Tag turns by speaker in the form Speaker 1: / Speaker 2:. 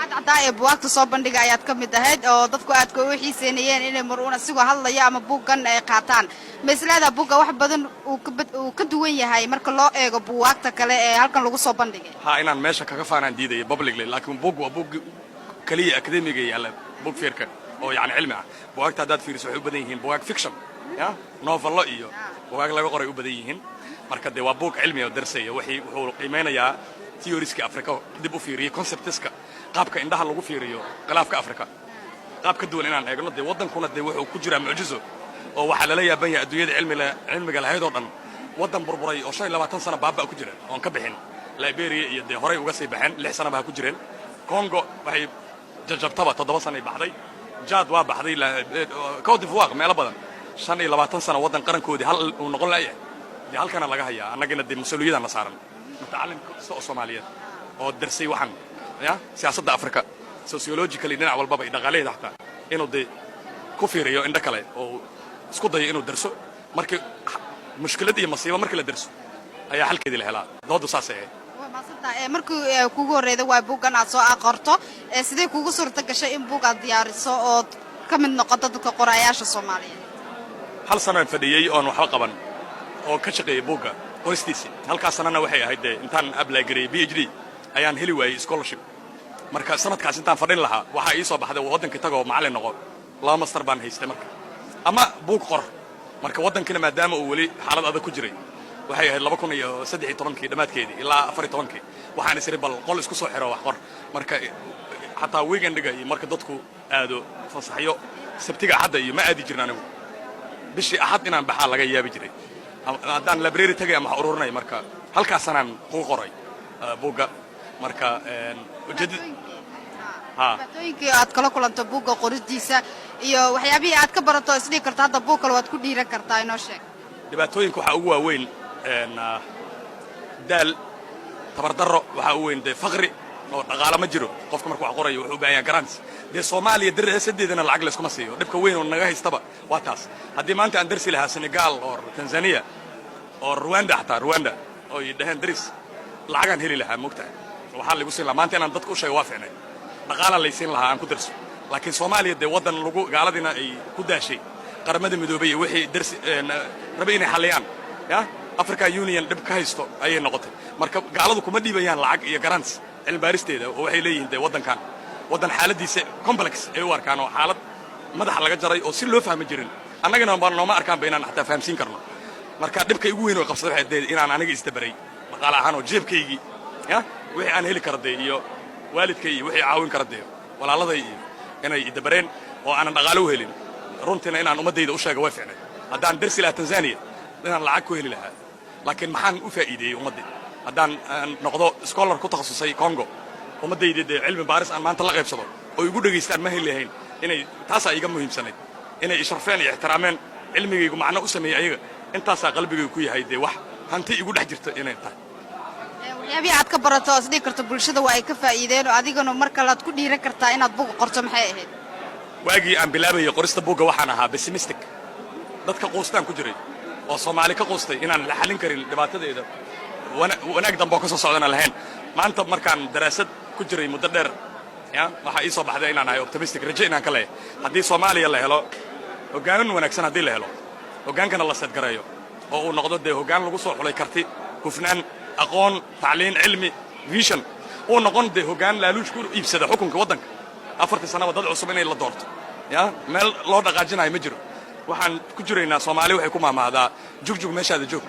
Speaker 1: عداء بوقت صوبان دقا ayaad ka mid ahayd oo dadku aad ku xiiseynayeen inay maruuna sigoo hadlaya ama buugan ay qaataan meeslada buuga wax badan uu ka duwan yahay marka loo eego buugaagta kale ee halkan lagu soo bandhigay
Speaker 2: inaan meesha kaga faanaan diiday publicly laakiin buug waa buug kaliya academiga yaala buug feerka oo yani cilmi ah buugaagta dad fiiriso waxay u badan yihiin buugaag fiction novel iyo buugaag laga qoray u badan yihiin marka de waa buug cilmi oo darsaya wuxuu qiimeynayaa theorieska Afrika dib u fiiriyo conceptska qaabka indhaha lagu fiiriyo khilaafka Afrika qaabka duwan inaan eegno de wadankuna de wuxuu ku jira mucjiso oo waxa la leeyahay banya adduunyada cilmiga lahayd oo dhan wadan burburay oo 25 sano baaba ku jira oo ka bixin Liberia iyo de horay uga sii baxeen 6 sano baa ku jireen Congo waxay jajabtaba 7 sano ay baxday Jad waa baxday Côte d'Ivoire meel badan 25 sano wadan qarankoodii hal uu noqon laayay de halkana laga hayaa annagina de mas'uuliyadana saaran متعلم Soomaaliyeed oo darsay waxan siyaasadda Afrika sociologically dhinac walba ay dhaqaaleed xataa inuu de ku fiiriyo indha kale oo isku dayo inuu darso markii mushkilad iyo masiibo markii la darso ayaa halkeedii la helaa doodu saasay
Speaker 1: markii kugu horeeyay waa buugan aad soo aqorto sidee kugu suurta gashay in buug aad diyaariso oo ka mid noqoto dadka qorayaasha Soomaaliyeed
Speaker 2: hal sano fadhiyay oo waxba qaban oo ka shaqeeyay buuga horistiisi halkaas sanana waxay ahayd intaan apply gareeyay PhD ayaan heli waayay scholarship marka sanadkaas intaan fadhin lahaa waxa ii soo baxday wadanka tago macallin noqo laba master baan haystay marka ama buug qor marka wadankina maadaama uu wali xaalad adag ku jiray waxay ahayd 2013 dhamaadkeedii ilaa 14 waxaan isri bal qol isku soo xiro wax qor marka hatta weekendiga iyo marka dadku aado fasaxyo sabtiga axad iyo ma aadi jirnaan bishii axad inaan baxaa laga yaabi jiray haddaan library tagay ama ururnay marka halkaas sanaan ku qoray buuga marka
Speaker 1: dhibaatooyinkii aad kala kulanto buuga qoristiisa iyo waxyaabihii aad ka barato isdhigi kartaa hadda buug kale waad ku dhiiran kartaa inoo sheeg
Speaker 2: dhibaatooyinka waxaa ugu waaweyn daal tabardaro waxaa ugu weyn dee faqri oo dhaqaale ma jiro qofka markuu wax qorayo wuxuu u baahan yahay grants dee Soomaaliya daraasadeedana lacag la iskuma siiyo dhibka weyn oo naga haystaba waa taas haddii maanta aan darsi lahaa Senegal oo Tanzania oo Rwanda oo yidhaaheen daris lacagan heli lahaa mugtahay waxaa lagu siin lahaa maanta inaan dadku u sheego waa fiicnay dhaqaale la siin lahaa aan ku darso laakiin Soomaaliya dee wadan lagu gaaladina ay ku daashay qaramada midoobay wixii darsi rabay inay xaliyaan Africa Union dib ka haysto ayay noqotay marka gaaladu kuma dhiibayaan lacag iyo grants cilbaaristeeda oo waxay leeyihiin de wadankan wadan xaaladiisa complex ay u arkaan oo xaalad madax laga jaray oo si loo fahmi jirin annagana nooma arkaan inaan xataa fahamsiin karno marka dhibka ugu weyn oo qabsaday waxay inaan aniga istabaray maqaal ahaan oo jeebkaygi wixii aan heli karday iyo waalidkay wixii caawin karday walaaladay iyo inay idabareen oo aan dhaqaale u helin runtina inaan umadayda u sheego way fiicnay haddaan darsi lahaa Tanzania inaan lacag ku heli lahaa laakiin maxaan u faa'iideeyay umadii haddaan noqdo scholar ku takhasusay Congo umadayda cilmi baaris aan maanta la qaybsado oo igu dhageystaan ma helahayn inay taas ay iga muhiimsanayd inay isharfeen iyo ixtiraameen cilmigaygu macna u sameeyay ayaga intaas qalbigaygu ku yahay wax hanti igu dhex jirto inay tahay
Speaker 1: waxyaabii aad ka barato isdhigi karto bulshada waa ay ka faa'iideen oo adigana marka la ku dhiiran kartaa inaad buug qorto maxay ahayd
Speaker 2: waagii aan bilaabay qorista buuga waxaan ahaa pessimistic dadka qoostaan ku jiray oo Soomaali ka qoostay inaan la xalin karin dhibaatadeeda wanaag dambe ka soo socdana lahayn maanta markaan daraasad ku jiray muddo dheer waxa ii soo baxday inaan ahay optimistic rajo inaan ka leeyahay haddii Soomaaliya la helo hoggaan wanaagsan haddii la helo hoggaankana la sad gareeyo oo uu noqdo hoggaan lagu soo xulay karti hufnaan aqoon tacliin cilmi vision oo noqon hoggaan laaluush ku iibsada xukunka wadanka 4 sano dad cusub inay la doorto meel loo dhaqaajinayo ma jiro waxaan ku jiraynaa Soomaali waxay ku maamahdaa jugjug meeshaada joog